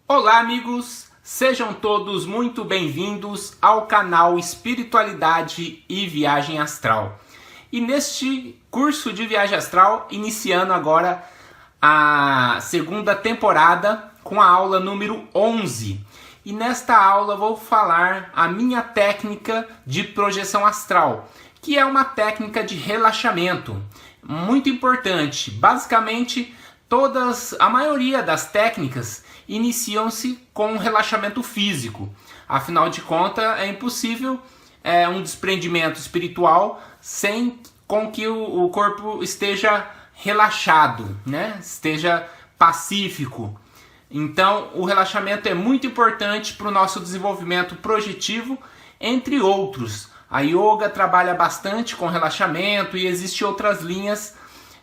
Olá, amigos! Sejam todos muito bem-vindos ao canal Espiritualidade e Viagem Astral. E neste curso de Viagem Astral, iniciando agora a segunda temporada com a aula número 11. E nesta aula vou falar a minha técnica de projeção astral, que é uma técnica de relaxamento muito importante. Basicamente, a maioria das técnicas iniciam-se com um relaxamento físico. Afinal de contas, é impossível um desprendimento espiritual sem com que o corpo esteja relaxado, né? Esteja pacífico. Então, o relaxamento é muito importante para o nosso desenvolvimento projetivo, entre outros. A yoga trabalha bastante com relaxamento e existem outras linhas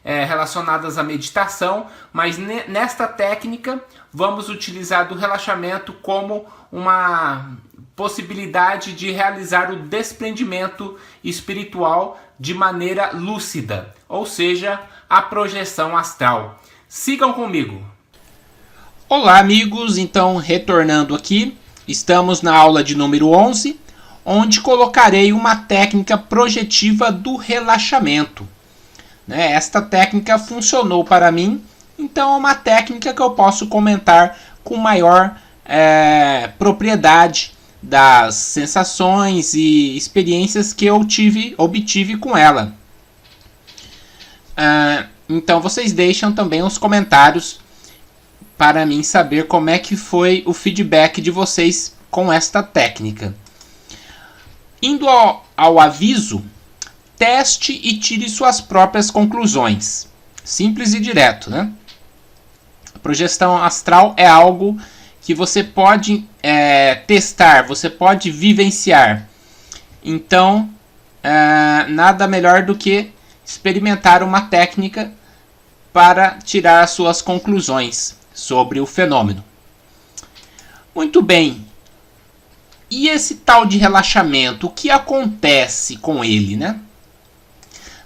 relacionadas à meditação, mas nesta técnica vamos utilizar do relaxamento como uma possibilidade de realizar o desprendimento espiritual de maneira lúcida, ou seja, a projeção astral. Sigam comigo! Olá, amigos! Então, retornando aqui, estamos na aula de número 11, onde colocarei uma técnica projetiva do relaxamento. Esta técnica funcionou para mim, então é uma técnica que eu posso comentar com maior propriedade das sensações e experiências que eu obtive com ela. Então vocês deixam também os comentários para mim saber como é que foi o feedback de vocês com esta técnica. Indo ao aviso, teste e tire suas próprias conclusões. Simples e direto, né? A projeção astral é algo que você pode testar, você pode vivenciar. Então, nada melhor do que experimentar uma técnica para tirar as suas conclusões sobre o fenômeno. Muito bem. E esse tal de relaxamento, o que acontece com ele, né?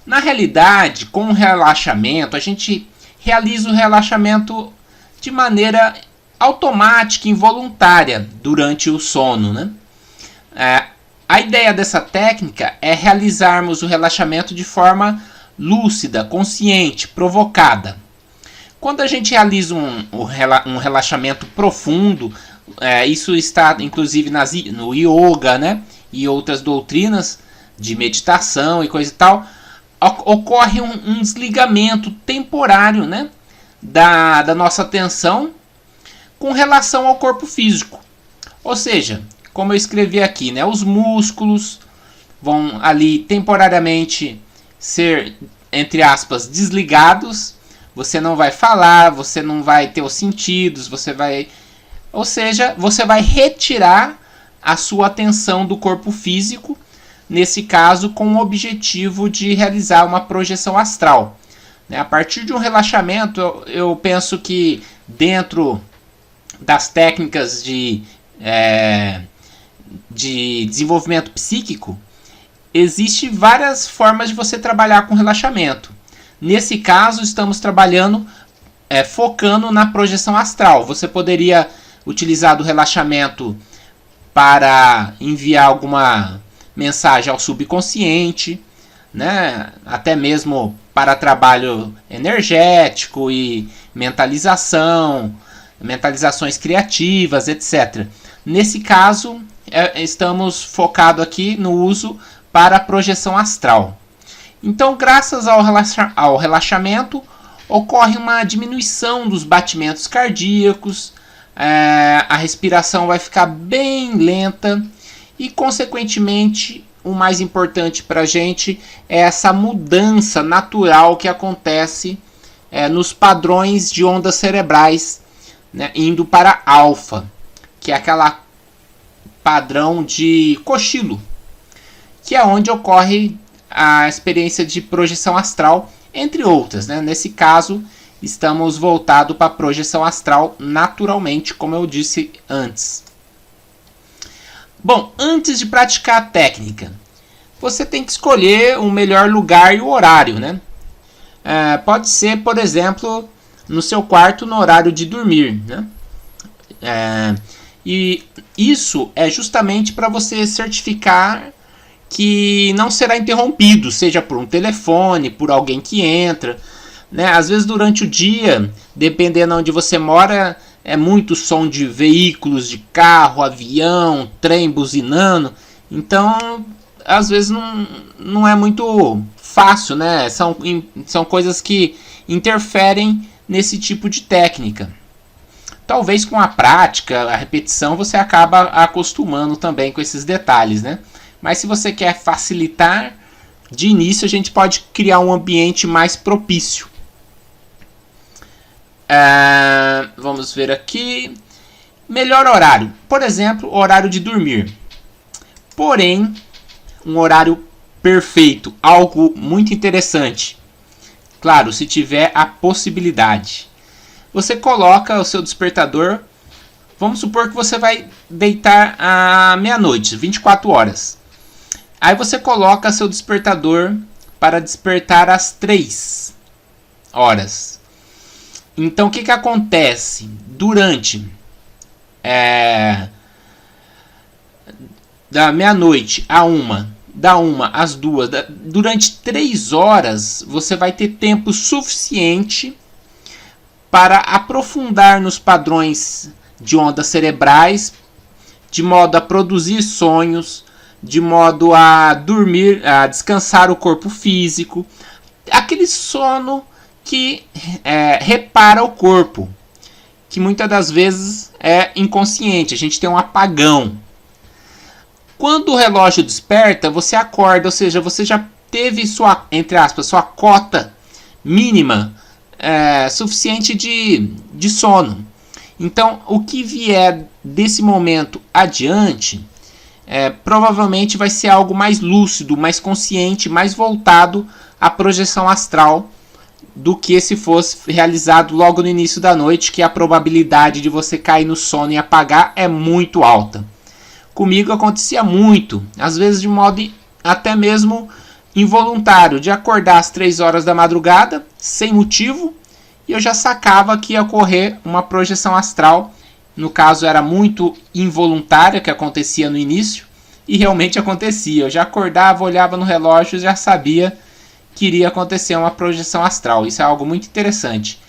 Na realidade, com o relaxamento, a gente realiza o relaxamento de maneira automática, involuntária, durante o sono, né? A ideia dessa técnica é realizarmos o relaxamento de forma lúcida, consciente, provocada. Quando a gente realiza um relaxamento profundo, isso está inclusive no yoga, né? E outras doutrinas de meditação e coisa e tal, ocorre um desligamento temporário, né? Da nossa atenção com relação ao corpo físico. Ou seja, como eu escrevi aqui, né? Os músculos vão ali temporariamente ser, entre aspas, desligados. Você não vai falar, você não vai ter os sentidos, ou seja, você vai retirar a sua atenção do corpo físico, nesse caso com o objetivo de realizar uma projeção astral. A partir de um relaxamento, eu penso que dentro das técnicas de desenvolvimento psíquico, existem várias formas de você trabalhar com relaxamento. Nesse caso, estamos trabalhando, focando na projeção astral. Você poderia utilizar do relaxamento para enviar alguma mensagem ao subconsciente, né? Até mesmo para trabalho energético e mentalizações criativas, etc. Nesse caso, estamos focados aqui no uso para a projeção astral. Então, graças ao relaxamento, ocorre uma diminuição dos batimentos cardíacos, a respiração vai ficar bem lenta e, consequentemente, o mais importante para a gente é essa mudança natural que acontece nos padrões de ondas cerebrais, né, indo para alfa, que é aquela padrão de cochilo, que é onde ocorre a experiência de projeção astral, entre outras, né? Nesse caso, estamos voltados para a projeção astral naturalmente, como eu disse antes. Bom, antes de praticar a técnica, você tem que escolher o melhor lugar e o horário, né? Pode ser, por exemplo, no seu quarto no horário de dormir, né? E isso é justamente para você certificar que não será interrompido, seja por um telefone, por alguém que entra, né? Às vezes durante o dia, dependendo onde você mora, é muito som de veículos, de carro, avião, trem buzinando. Então, às vezes não é muito fácil, né? São coisas que interferem nesse tipo de técnica. Talvez com a prática, a repetição, você acaba acostumando também com esses detalhes, né? Mas se você quer facilitar, de início a gente pode criar um ambiente mais propício. Vamos ver aqui. Melhor horário. Por exemplo, horário de dormir. Porém, um horário perfeito. Algo muito interessante. Claro, se tiver a possibilidade. Você coloca o seu despertador. Vamos supor que você vai deitar à meia-noite, 24 horas. Aí você coloca seu despertador para despertar às 3 horas. Então o que acontece? Durante da meia-noite a 1, da 1 às 2, durante 3 horas você vai ter tempo suficiente para aprofundar nos padrões de ondas cerebrais, de modo a produzir sonhos, de modo a dormir, a descansar o corpo físico, aquele sono que repara o corpo, que muitas das vezes é inconsciente, a gente tem um apagão. Quando o relógio desperta, você acorda, ou seja, você já teve sua, entre aspas, sua cota mínima suficiente de sono. Então, o que vier desse momento adiante, provavelmente vai ser algo mais lúcido, mais consciente, mais voltado à projeção astral do que se fosse realizado logo no início da noite, que a probabilidade de você cair no sono e apagar é muito alta. Comigo acontecia muito, às vezes de modo até mesmo involuntário, de acordar às 3 horas da madrugada, sem motivo, e eu já sacava que ia ocorrer uma projeção astral. No caso era muito involuntária, que acontecia no início, e realmente acontecia. Eu já acordava, olhava no relógio e já sabia que iria acontecer uma projeção astral. Isso é algo muito interessante.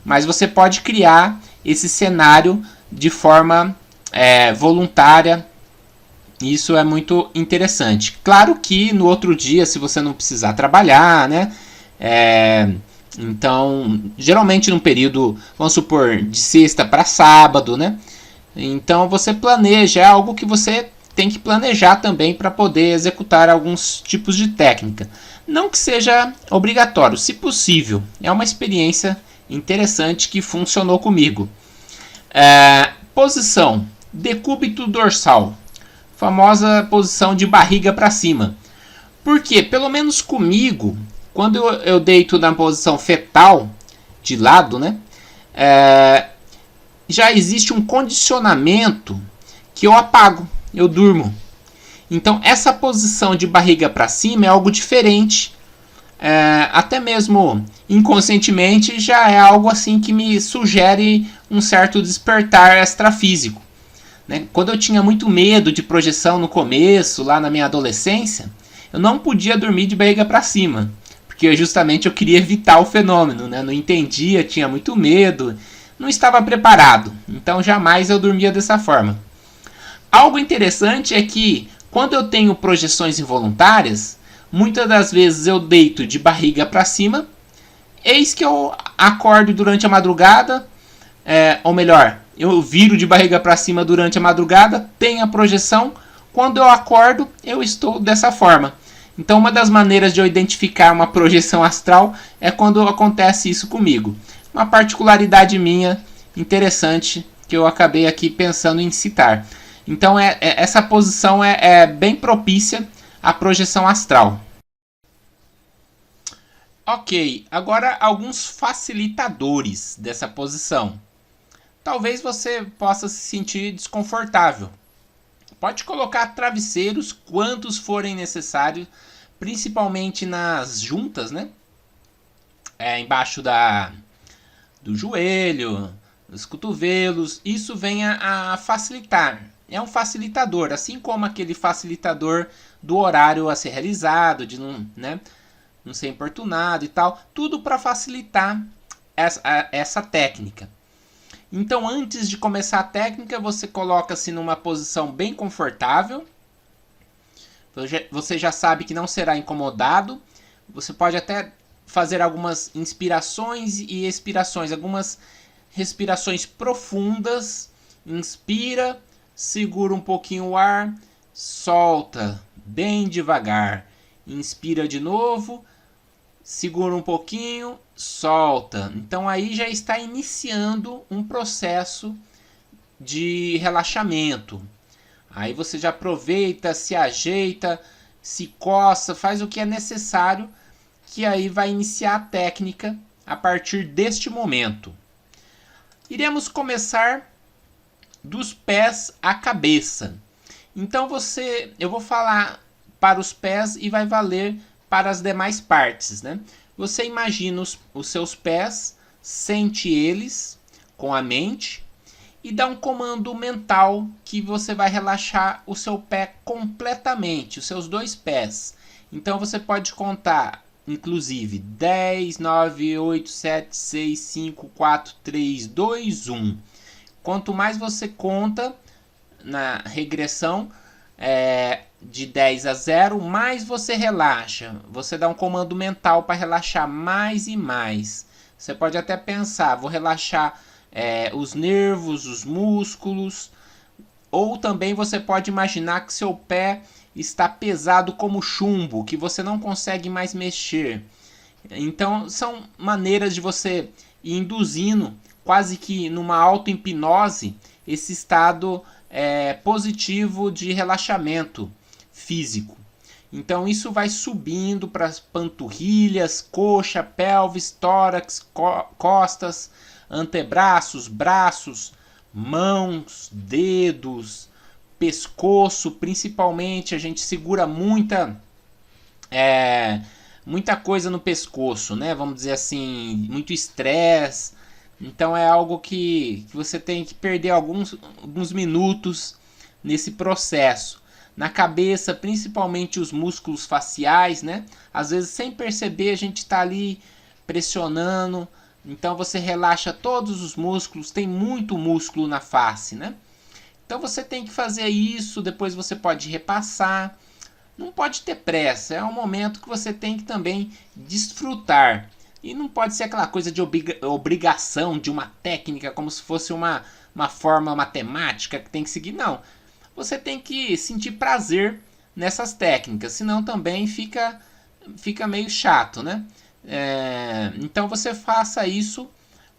Mas você pode criar esse cenário de forma voluntária. Isso é muito interessante. Claro que no outro dia, se você não precisar trabalhar, né? Então, geralmente num período, vamos supor, de sexta para sábado, né? Então você planeja, é algo que você tem que planejar também para poder executar alguns tipos de técnica. Não que seja obrigatório, se possível. É uma experiência interessante que funcionou comigo. Posição, decúbito dorsal. Famosa posição de barriga para cima. Porque, pelo menos comigo, quando eu deito na posição fetal, de lado, né? Já existe um condicionamento que eu apago, eu durmo. Então, essa posição de barriga para cima é algo diferente. Até mesmo inconscientemente, já é algo assim que me sugere um certo despertar extrafísico. Né? Quando eu tinha muito medo de projeção no começo, lá na minha adolescência, eu não podia dormir de barriga para cima, porque justamente eu queria evitar o fenômeno, né? Não entendia, tinha muito medo, não estava preparado, então jamais eu dormia dessa forma. Algo interessante é que quando eu tenho projeções involuntárias, muitas das vezes eu deito de barriga para cima, eis que eu acordo durante a madrugada, ou melhor, eu viro de barriga para cima durante a madrugada, tenho a projeção, quando eu acordo, eu estou dessa forma. Então, uma das maneiras de eu identificar uma projeção astral é quando acontece isso comigo. Uma particularidade minha interessante que eu acabei aqui pensando em citar. Então, essa posição é bem propícia à projeção astral. Ok, agora alguns facilitadores dessa posição. Talvez você possa se sentir desconfortável. Pode colocar travesseiros quantos forem necessários, principalmente nas juntas, né? Embaixo do joelho, os cotovelos. Isso vem a facilitar. É um facilitador, assim como aquele facilitador do horário a ser realizado, de não, né, não ser importunado e tal. Tudo para facilitar essa técnica. Então, antes de começar a técnica, você coloca-se numa posição bem confortável. Você já sabe que não será incomodado. Você pode até fazer algumas inspirações e expirações, algumas respirações profundas. Inspira, segura um pouquinho o ar, solta bem devagar. Inspira de novo, segura um pouquinho, solta. Então aí já está iniciando um processo de relaxamento. Aí você já aproveita, se ajeita, se coça, faz o que é necessário, que aí vai iniciar a técnica a partir deste momento. Iremos começar dos pés à cabeça. Então eu vou falar para os pés e vai valer para as demais partes, né? Você imagina os seus pés, sente eles com a mente e dá um comando mental que você vai relaxar o seu pé completamente, os seus dois pés. Então você pode contar, inclusive, 10, 9, 8, 7, 6, 5, 4, 3, 2, 1. Quanto mais você conta na regressão, de 10 a 0, mais você relaxa. Você dá um comando mental para relaxar mais e mais. Você pode até pensar, vou relaxar os nervos, os músculos. Ou também você pode imaginar que seu pé está pesado como chumbo, que você não consegue mais mexer. Então são maneiras de você ir induzindo, quase que numa auto-hipnose, esse estado positivo de relaxamento físico. Então isso vai subindo para as panturrilhas, coxa, pelvis, tórax, costas, antebraços, braços, mãos, dedos, pescoço. Principalmente a gente segura muita coisa no pescoço, né? Vamos dizer assim, muito estresse. Então é algo que você tem que perder alguns minutos nesse processo. Na cabeça, principalmente os músculos faciais, né? Às vezes sem perceber a gente está ali pressionando. Então você relaxa todos os músculos, tem muito músculo na face, né? Então você tem que fazer isso, depois você pode repassar. Não pode ter pressa, é um momento que você tem que também desfrutar. E não pode ser aquela coisa de obrigação de uma técnica, como se fosse uma forma matemática que tem que seguir. Não, você tem que sentir prazer nessas técnicas, senão também fica meio chato, né? Então você faça isso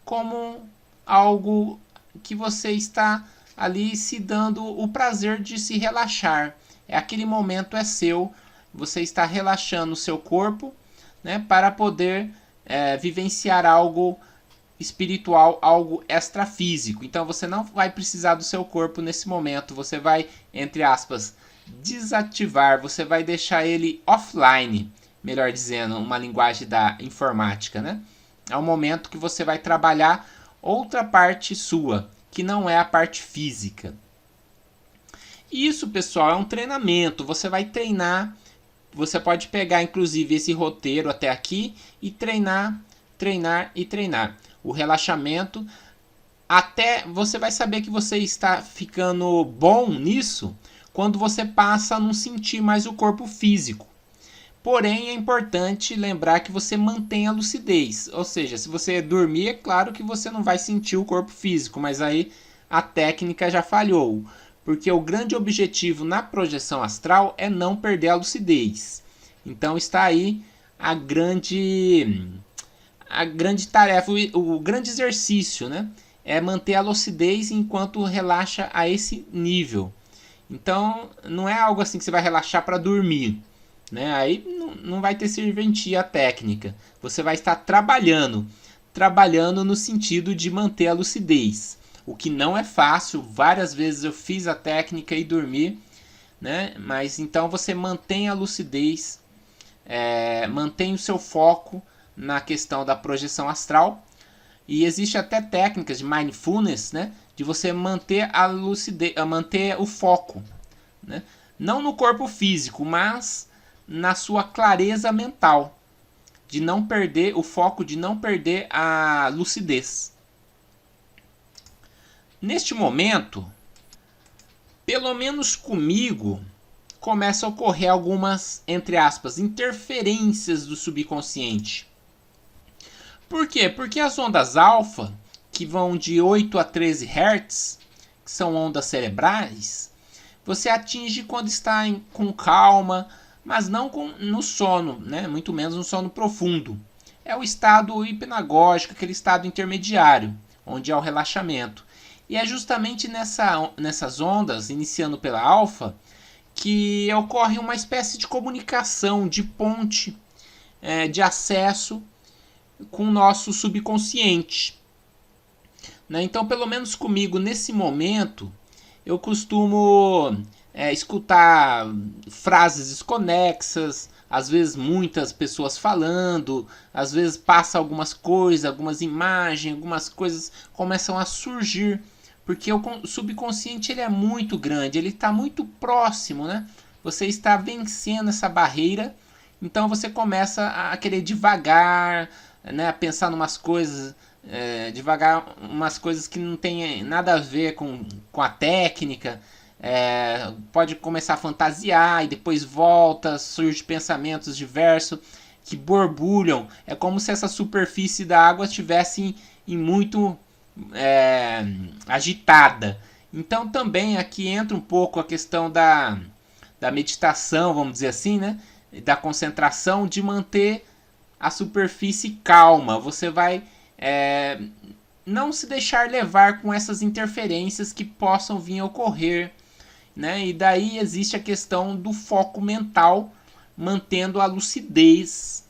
como algo que você está ali se dando o prazer de se relaxar. Aquele momento é seu, você está relaxando o seu corpo, né, para poder vivenciar algo espiritual, algo extrafísico. Então você não vai precisar do seu corpo nesse momento, você vai, entre aspas, desativar, você vai deixar ele offline, melhor dizendo, uma linguagem da informática, né? É um momento que você vai trabalhar outra parte sua, que não é a parte física. Isso, pessoal, é um treinamento. Você vai treinar. Você pode pegar, inclusive, esse roteiro até aqui e treinar, treinar e treinar. O relaxamento, até você vai saber que você está ficando bom nisso quando você passa a não sentir mais o corpo físico. Porém, é importante lembrar que você mantenha a lucidez. Ou seja, se você dormir, é claro que você não vai sentir o corpo físico, mas aí a técnica já falhou. Porque o grande objetivo na projeção astral é não perder a lucidez. Então está aí a grande tarefa, o grande exercício, né? É manter a lucidez enquanto relaxa a esse nível. Então não é algo assim que você vai relaxar para dormir, né? Aí não vai ter serventia a técnica. Você vai estar trabalhando no sentido de manter a lucidez. O que não é fácil, várias vezes eu fiz a técnica e dormi, né? Mas então você mantém a lucidez, mantém o seu foco na questão da projeção astral E existe até técnicas de mindfulness, né, de você manter a lucidez, manter o foco, né, não no corpo físico, mas na sua clareza mental, de não perder o foco, de não perder a lucidez. Neste momento, pelo menos comigo, começa a ocorrer algumas, entre aspas, interferências do subconsciente. Por quê? Porque as ondas alfa, que vão de 8 a 13 Hz, que são ondas cerebrais, você atinge quando está com calma, mas não no sono, né? Muito menos no sono profundo. É o estado hipnagógico, aquele estado intermediário, onde há o relaxamento. E é justamente nessas ondas, iniciando pela alfa, que ocorre uma espécie de comunicação, de ponte, de acesso com o nosso subconsciente. Né? Então, pelo menos comigo, nesse momento, eu costumo escutar frases desconexas, às vezes muitas pessoas falando, às vezes passa algumas coisas, algumas imagens, algumas coisas começam a surgir, porque o subconsciente ele é muito grande, ele está muito próximo, né? Você está vencendo essa barreira, então você começa a querer devagar, né, a pensar umas coisas devagar, umas coisas que não tem nada a ver com a técnica, pode começar a fantasiar e depois volta, surge pensamentos diversos que borbulham, é como se essa superfície da água estivesse em muito agitada. Então também aqui entra um pouco a questão da meditação, vamos dizer assim, né, da concentração, de manter a superfície calma. Você vai não se deixar levar com essas interferências que possam vir a ocorrer, né? E daí existe a questão do foco mental, mantendo a lucidez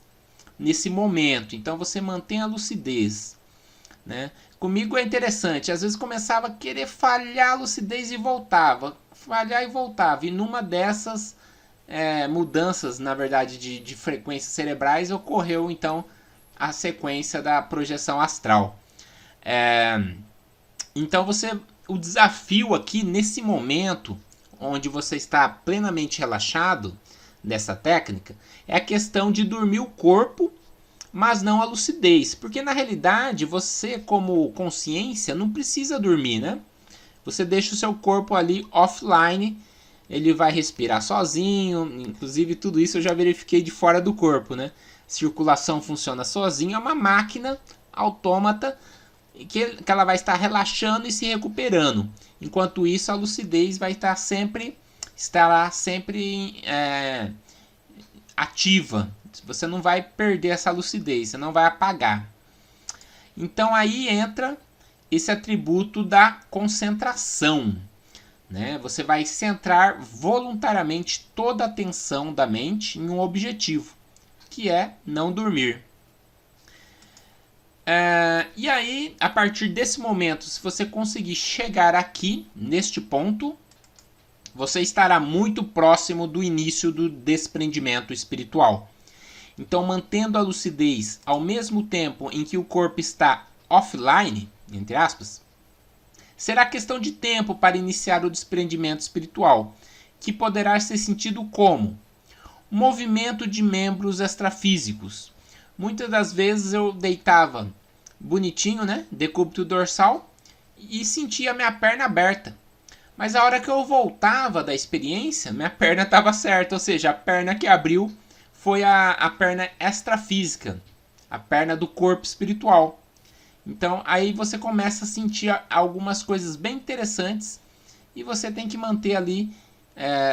nesse momento. Então você mantém a lucidez, né? Comigo é interessante, às vezes começava a querer falhar a lucidez e voltava, falhar e voltava, e numa dessas mudanças, na verdade, de frequências cerebrais, ocorreu então a sequência da projeção astral. Então o desafio aqui nesse momento, onde você está plenamente relaxado nessa técnica, é a questão de dormir o corpo, mas não a lucidez, porque na realidade você, como consciência, não precisa dormir, né? Você deixa o seu corpo ali offline, ele vai respirar sozinho, inclusive tudo isso eu já verifiquei de fora do corpo, né? Circulação funciona sozinha, é uma máquina autômata que ela vai estar relaxando e se recuperando. Enquanto isso, a lucidez vai estar sempre ativa. Você não vai perder essa lucidez, você não vai apagar. Então aí entra esse atributo da concentração, né? Você vai centrar voluntariamente toda a atenção da mente em um objetivo, que é não dormir. E aí, a partir desse momento, se você conseguir chegar aqui, neste ponto, você estará muito próximo do início do desprendimento espiritual. Então, mantendo a lucidez ao mesmo tempo em que o corpo está offline, entre aspas, será questão de tempo para iniciar o desprendimento espiritual, que poderá ser sentido como movimento de membros extrafísicos. Muitas das vezes eu deitava bonitinho, né, decúbito dorsal, e sentia minha perna aberta. Mas a hora que eu voltava da experiência, minha perna estava certa, ou seja, a perna que abriu foi a perna extrafísica, a perna do corpo espiritual. Então aí você começa a sentir algumas coisas bem interessantes e você tem que manter ali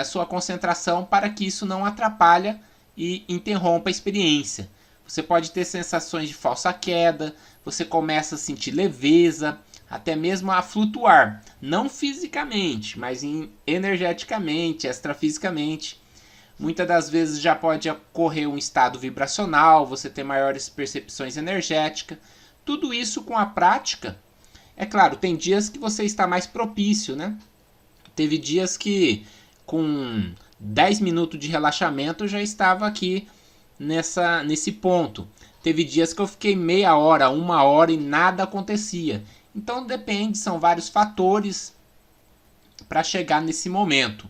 sua concentração para que isso não atrapalhe e interrompa a experiência. Você pode ter sensações de falsa queda, você começa a sentir leveza, até mesmo a flutuar, não fisicamente, mas energeticamente, extrafisicamente. Muitas das vezes já pode ocorrer um estado vibracional, você ter maiores percepções energéticas. Tudo isso com a prática. É claro, tem dias que você está mais propício, né? Teve dias que com 10 minutos de relaxamento eu já estava aqui nesse ponto. Teve dias que eu fiquei meia hora, 1 hora e nada acontecia. Então depende, são vários fatores para chegar nesse momento.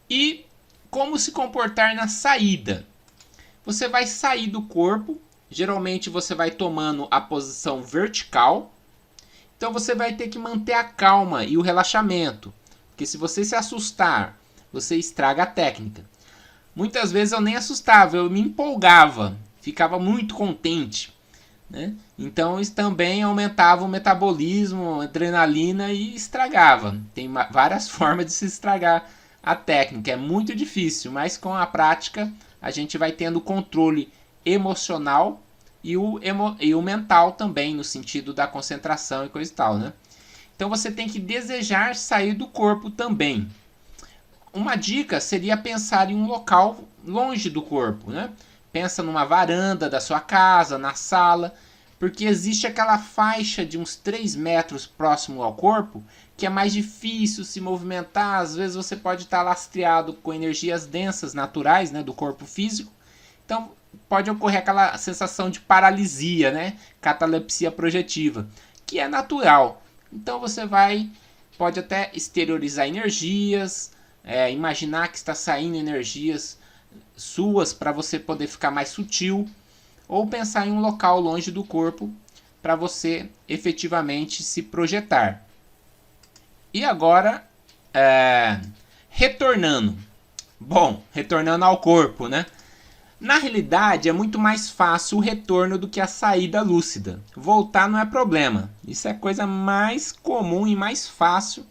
E como se comportar na saída? Você vai sair do corpo, geralmente você vai tomando a posição vertical. Então você vai ter que manter a calma e o relaxamento, porque se você se assustar, você estraga a técnica. Muitas vezes eu nem assustava, eu me empolgava, ficava muito contente, né? Então isso também aumentava o metabolismo, a adrenalina e estragava. Tem várias formas de se estragar a técnica, é muito difícil, mas com a prática a gente vai tendo controle emocional e o mental também, no sentido da concentração e coisa e tal, né? Então você tem que desejar sair do corpo também. Uma dica seria pensar em um local longe do corpo, né? Pensa numa varanda da sua casa, na sala, porque existe aquela faixa de uns 3 metros próximo ao corpo que é mais difícil se movimentar. Às vezes você pode estar lastreado com energias densas naturais, né, do corpo físico. Então pode ocorrer aquela sensação de paralisia, né? Catalepsia projetiva, que é natural. Então você pode até exteriorizar energias, imaginar que está saindo energias suas para você poder ficar mais sutil, ou pensar em um local longe do corpo para você efetivamente se projetar. E agora, retornando. Bom, retornando ao corpo, né? Na realidade, é muito mais fácil o retorno do que a saída lúcida. Voltar não é problema. Isso é a coisa mais comum e mais fácil,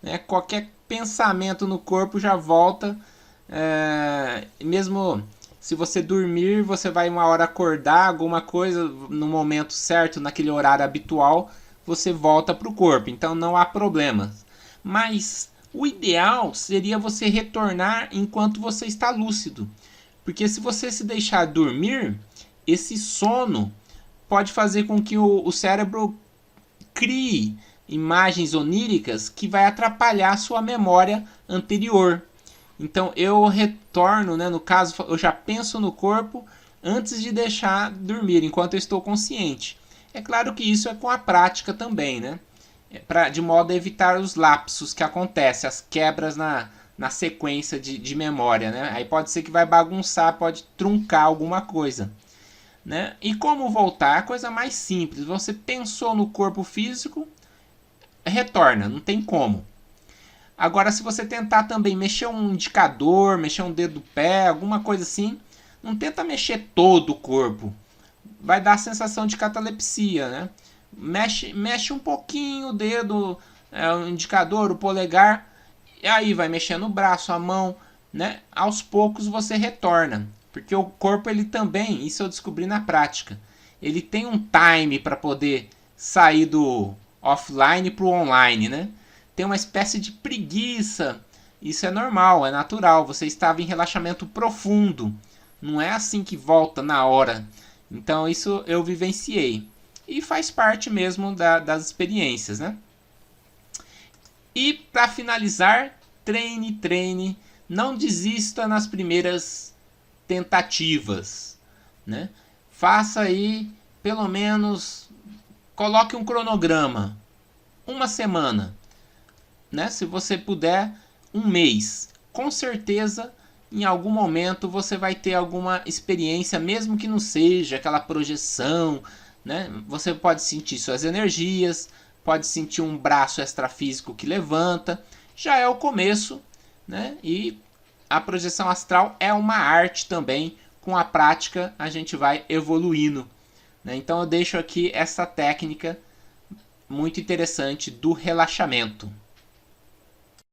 né? Qualquer pensamento no corpo já volta. Mesmo se você dormir, você vai uma hora acordar, alguma coisa no momento certo, naquele horário habitual, você volta para o corpo. Então não há problema. Mas o ideal seria você retornar enquanto você está lúcido. Porque se você se deixar dormir, esse sono pode fazer com que o cérebro crie imagens oníricas que vai atrapalhar a sua memória anterior. Então eu retorno, né, no caso, eu já penso no corpo antes de deixar dormir, enquanto eu estou consciente. É claro que isso é com a prática também, né? De modo a evitar os lapsos que acontecem, as quebras na sequência de memória, né? Aí pode ser que vai bagunçar, pode truncar alguma coisa, né? E como voltar? A coisa mais simples. Você pensou no corpo físico, retorna, não tem como. Agora, se você tentar também mexer um indicador, mexer um dedo do pé, alguma coisa assim, não tenta mexer todo o corpo. Vai dar a sensação de catalepsia, né? Mexe um pouquinho o dedo, o indicador, o polegar, e aí vai mexendo o braço, a mão, né? Aos poucos você retorna, porque o corpo ele também, isso eu descobri na prática, ele tem um time para poder sair do offline para o online, né? Tem uma espécie de preguiça, isso é normal, é natural, você estava em relaxamento profundo, não é assim que volta na hora. Então isso eu vivenciei e faz parte mesmo das experiências, né? E para finalizar, treine, não desista nas primeiras tentativas, né? Faça aí, pelo menos, coloque um cronograma, 1 semana, né? Se você puder, 1 mês. Com certeza, em algum momento você vai ter alguma experiência, mesmo que não seja aquela projeção, né? Você pode sentir suas energias, pode sentir um braço extrafísico que levanta, já é o começo, né? E a projeção astral é uma arte também, com a prática a gente vai evoluindo, né? Então eu deixo aqui essa técnica muito interessante do relaxamento.